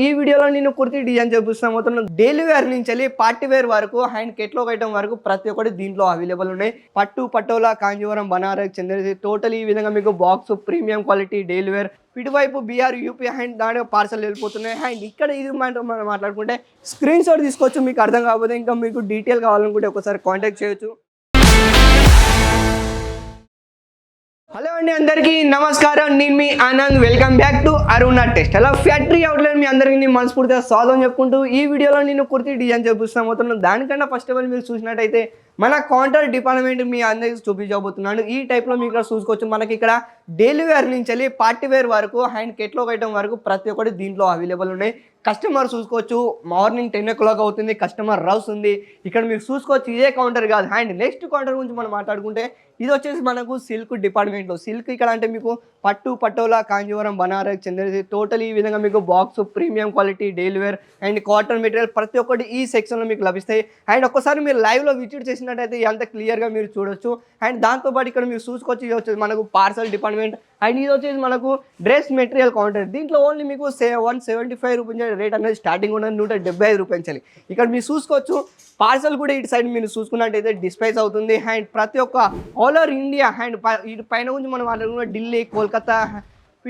ఈ వీడియోలో నేను కుర్తీ డిజైన్ చూపిస్తాను. మొత్తం డైలీ వేర్ నుంచి పార్టీ వేర్ వరకు అండ్ కెట్లాగ్ ఐటమ్ వరకు ప్రతి ఒక్కటి దీంట్లో అవైలబుల్ ఉన్నాయి. పట్టు పటోలా కాంజీవరం బనారస్ చంద్రసి టోటల్ ఈ విధంగా మీకు box premium quality daily wear ఇటువైపు బీఆర్ యూపీ అండ్ దాని పార్సల్ వెళ్ళిపోతున్నాయి. అండ్ ఇక్కడ ఇది మనం మాట్లాడుకుంటే స్క్రీన్ షాట్ తీసుకోవచ్చు. మీకు అర్థం కాకపోతే ఇంకా మీకు డీటెయిల్ కావాలనుకుంటే ఒకసారి కాంటాక్ట్ చేయొచ్చు. హలో అండి, అందరికీ నమస్కారం. నేను మీ Anand. Welcome back to Aruna text. అలా ఫ్యాక్టరీ అవుట్లెట్ మీ అందరికీ నేను మనస్ఫూర్తిగా స్వాగతం చెప్పుకుంటూ ఈ వీడియోలో నేను కుర్తీ డిజైన్ చూపిస్తాను మొత్తం. దానికన్నా ఫస్ట్ ఆఫ్ ఆల్ మీరు చూసినట్టయితే మన కౌంటర్ డిపార్ట్మెంట్ మీ అందరికీ చూపించబోతున్నాను. ఈ టైప్లో మీకు ఇక్కడ చూసుకోవచ్చు. మనకి ఇక్కడ డైలీ వేర్ నుంచి పార్టీ వేర్ వరకు అండ్ కెట్లాగ్ ఐటమ్ వరకు ప్రతి ఒక్కటి దీంట్లో అవైలబుల్ ఉన్నాయి. కస్టమర్ చూసుకోవచ్చు. మార్నింగ్ 10 o'clock అవుతుంది, కస్టమర్ రౌస్ ఉంది. ఇక్కడ మీరు చూసుకోవచ్చు. ఇదే కౌంటర్ కాదు. అండ్ నెక్స్ట్ కౌంటర్ గురించి మనం మాట్లాడుకుంటే ఇది వచ్చేసి మనకు సిల్క్ డిపార్ట్మెంట్లో. సిల్క్ ఇక్కడ అంటే మీకు పట్టు పటోలా కాంజీవరం బనారస్ చంద్రసి టోటల్ ఈ విధంగా మీకు box premium quality daily wear and cotton material ప్రతి ఒక్కటి ఈ సెక్షన్లో మీకు లభిస్తాయి. అండ్ ఒక్కసారి మీరు లైవ్లో విజిట్ చేసినట్టయితే ఎంత క్లియర్గా మీరు చూడొచ్చు. అండ్ దాంతోపాటు ఇక్కడ మీరు చూసుకోవచ్చు. ఇది వచ్చేసి మనకు పార్సల్ డిపార్ట్మెంట్ అండ్ ఇది వచ్చేసి మనకు డ్రెస్ మెటీరియల్ కౌంటర్. దీంట్లో ఓన్లీ మీకు 175 రూపీస్ రేట్ అనేది స్టార్టింగ్ ఉన్నది, 175 రూపాయలు. ఇక్కడ మీరు చూసుకోవచ్చు. పార్సల్ కూడా ఇటు సైడ్ మీరు చూసుకున్నట్టయితే డిస్పైస్ అవుతుంది. అండ్ ప్రతి ఒక్క ఆల్ ఓవర్ ఇండియా అండ్ ఇటు పైన గురించి మనం మాట్లాడుకున్న ఢిల్లీ, కోల్కతా,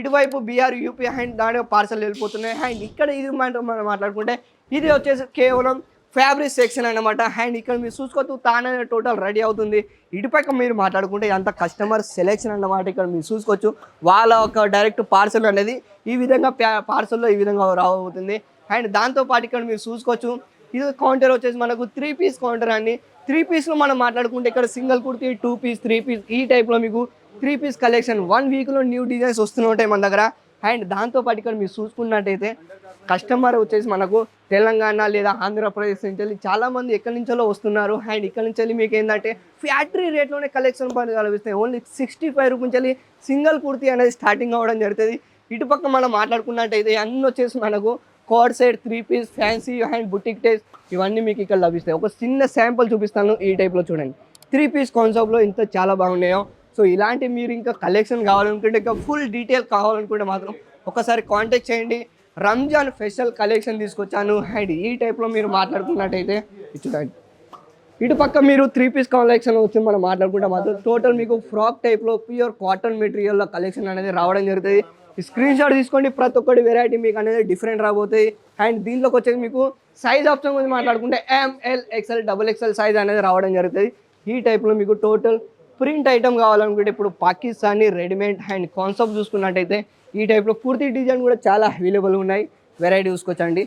ఇటువైపు బీఆర్ యూపీ అండ్ దాని పార్సల్ వెళ్ళిపోతున్నాయి. అండ్ ఇక్కడ ఇది మనం మాట్లాడుకుంటే ఇది వచ్చేసి కేవలం ఫ్యాబ్రిక్ సెక్షన్ అనమాట. అండ్ ఇక్కడ మీరు చూసుకోవచ్చు. తానే టోటల్ రెడీ అవుతుంది. ఇటుపక్క మీరు మాట్లాడుకుంటే అంత కస్టమర్ సెలెక్షన్ అన్నమాట. ఇక్కడ మీరు చూసుకోవచ్చు. వాళ్ళ ఒక డైరెక్ట్ పార్సల్ అనేది ఈ విధంగా పార్సల్లో ఈ విధంగా రాబోతుంది. అండ్ దాంతోపాటు ఇక్కడ మీరు చూసుకోవచ్చు. ఇది కౌంటర్ వచ్చేసి మనకు 3 పీస్ కౌంటర్ అండి. 3 పీస్లో మనం మాట్లాడుకుంటే ఇక్కడ సింగిల్ కుర్తీ, 2 పీస్, 3 పీస్ ఈ టైప్లో మీకు 3 పీస్ కలెక్షన్ 1 వీక్లో న్యూ డిజైన్స్ వస్తూనే ఉంటాయి మన దగ్గర. అండ్ దాంతోపాటు ఇక్కడ మీరు చూసుకున్నట్టయితే కస్టమర్ వచ్చేసి మనకు తెలంగాణ లేదా ఆంధ్రప్రదేశ్ నుంచి చాలామంది ఎక్కడి నుంచో వస్తున్నారు. అండ్ ఇక్కడ నుంచి మీకు ఏంటంటే ఫ్యాక్టరీ రేట్లోనే కలెక్షన్ పని కనిపిస్తాయి. ఓన్లీ 65 రూపీస్ సింగిల్ కుర్తీ అనేది స్టార్టింగ్ అవ్వడం జరుగుతుంది. ఇటుపక్క మనం మాట్లాడుకున్నట్టయితే అన్నీ వచ్చేసి మనకు కోడ్ సైడ్ 3 piece fancy and boutique taste ఇవన్నీ మీకు ఇక్కడ లభిస్తాయి. ఒక చిన్న శాంపుల్ చూపిస్తాను. ఈ టైప్లో చూడండి. 3 పీస్ కాన్సెప్ట్లో ఇంత చాలా బాగున్నాయో. సో ఇలాంటి మీరు ఇంకా కలెక్షన్ కావాలనుకుంటే, ఇంకా ఫుల్ డీటెయిల్ కావాలనుకుంటే మాత్రం ఒకసారి కాంటాక్ట్ చేయండి. రంజాన్ స్పెషల్ కలెక్షన్ తీసుకొచ్చాను. అండ్ ఈ టైప్లో మీరు మాట్లాడుకున్నట్టయితే చూడండి. ఇటుపక్క మీరు 3 పీస్ కలెక్షన్ వచ్చి మనం మాట్లాడుకుంటే మాత్రం టోటల్ మీకు ఫ్రాక్ టైప్లో ప్యూర్ కాటన్ మెటీరియల్లో కలెక్షన్ అనేది రావడం జరుగుతుంది. స్క్రీన్ షాట్ తీసుకోండి. ప్రతి ఒక్కటి వెరైటీ మీకు అనేది డిఫరెంట్ రాబోతాయి. అండ్ దీంట్లోకి వచ్చేసి మీకు సైజ్ ఆప్షన్ గురించి మాట్లాడుకుంటే ML, XL, XXL సైజ్ అనేది రావడం జరుగుతుంది. ఈ టైప్లో మీకు టోటల్ ప్రింట్ ఐటమ్ కావాలనుకుంటే ఇప్పుడు పాకిస్తానీ రెడీమేడ్ అండ్ కాన్సెప్ట్ చూసుకున్నట్టయితే ఈ టైప్లో పూర్తి డిజైన్ కూడా చాలా అవైలబుల్ ఉన్నాయి. వెరైటీ చూసుకోవచ్చండి.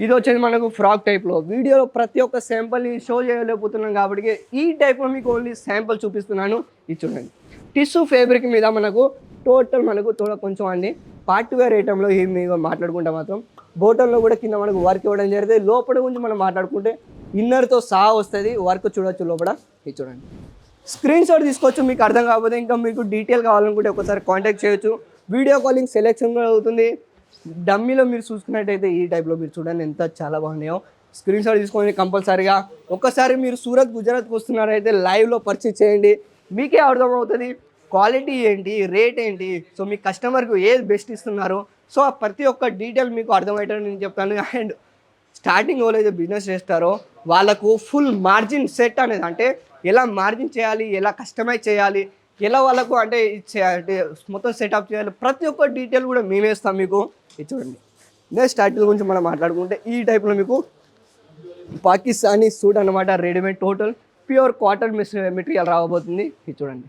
ఇది వచ్చేసి మనకు ఫ్రాక్ టైప్లో. వీడియోలో ప్రతి ఒక్క శాంపుల్ని షో చేయలేకపోతున్నాం కాబట్టి ఈ టైప్లో మీకు ఓన్లీ శాంపుల్ చూపిస్తున్నాను. ఇది చూడండి. టిష్యూ ఫ్యాబ్రిక్ మీద మనకు టోటల్ మనకు కొంచెం అండి పార్టీ వేర్ ఐటెంలో ఈ మీరు మాట్లాడుకుంటే మాత్రం బోటంలో కూడా కింద మనకు వర్క్ ఇవ్వడం జరుగుతుంది. లోపల గురించి మనం మాట్లాడుకుంటే ఇన్నర్తో సహా వస్తుంది. వర్క్ చూడొచ్చు లోపల. ఇది చూడండి. స్క్రీన్ షాట్ తీసుకోవచ్చు. మీకు అర్థం కాకపోతే ఇంకా మీకు డీటెయిల్ కావాలనుకుంటే ఒకసారి కాంటాక్ట్ చేయొచ్చు. వీడియో కాలింగ్ సెలెక్షన్ కూడా అవుతుంది. డమ్మీలో మీరు చూసుకున్నట్టయితే ఈ టైప్లో మీరు చూడండి ఎంత చాలా బాగున్నాయో. స్క్రీన్ షాట్ తీసుకొని కంపల్సరీగా ఒకసారి మీరు సూరత్, గుజరాత్కి వస్తున్నారైతే లైవ్లో పర్చేజ్ చేయండి. మీకే అర్థమవుతుంది క్వాలిటీ ఏంటి, రేట్ ఏంటి, సో మీ కస్టమర్కి ఏది బెస్ట్ ఇస్తున్నారు. సో ప్రతి ఒక్క డీటెయిల్ మీకు అర్థమయ్యేటట్టు నేను చెప్తాను. అండ్ స్టార్టింగ్ ఎవరైతే బిజినెస్ చేస్తారో వాళ్ళకు ఫుల్ మార్జిన్ సెట్ అనేది అంటే ఎలా మార్జిన్ చేయాలి, ఎలా కస్టమైజ్ చేయాలి, ఎలా వాళ్ళకు అంటే మొత్తం సెటప్ చేయాలి, ప్రతి ఒక్క డీటెయిల్ కూడా మేమే ఇస్తాం మీకు. ఇది చూడండి. నెక్స్ట్ టైటిల్ గురించి మనం మాట్లాడుకుంటే ఈ టైప్లో మీకు పాకిస్తానీ సూట్ అనమాట. Readymade total pure cotton material రాబోతుంది. ఇది చూడండి.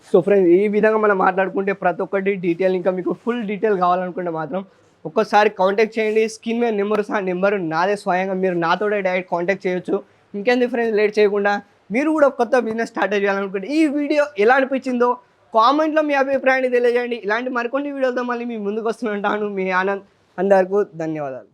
సో ఫ్రెండ్స్ ఈ విధంగా మనం మాట్లాడుకుంటే ప్రతి ఒక్కటి డీటెయిల్ ఇంకా మీకు ఫుల్ డీటెయిల్ కావాలనుకుంటే మాత్రం ఒక్కసారి కాంటాక్ట్ చేయండి. స్క్రీన్ మీద నెంబర్స్ ఆ నెంబర్ నాదే స్వయంగా మీరు నాతోనే డైరెక్ట్ కాంటాక్ట్ చేయొచ్చు. ఇంకెందుకు ఫ్రెండ్స్ లేట్ చేయకుండా మీరు కూడా కొత్త బిజినెస్ స్టార్ట్ చేయాలనుకుంటే ఈ వీడియో ఎలా అనిపించిందో కామెంట్లో మీ అభిప్రాయాన్ని తెలియజేయండి. ఇలాంటి మరికొన్ని వీడియోలతో మళ్ళీ మీ ముందుకు వస్తుంటాను. మీ ఆనంద్. అందరికీ ధన్యవాదాలు.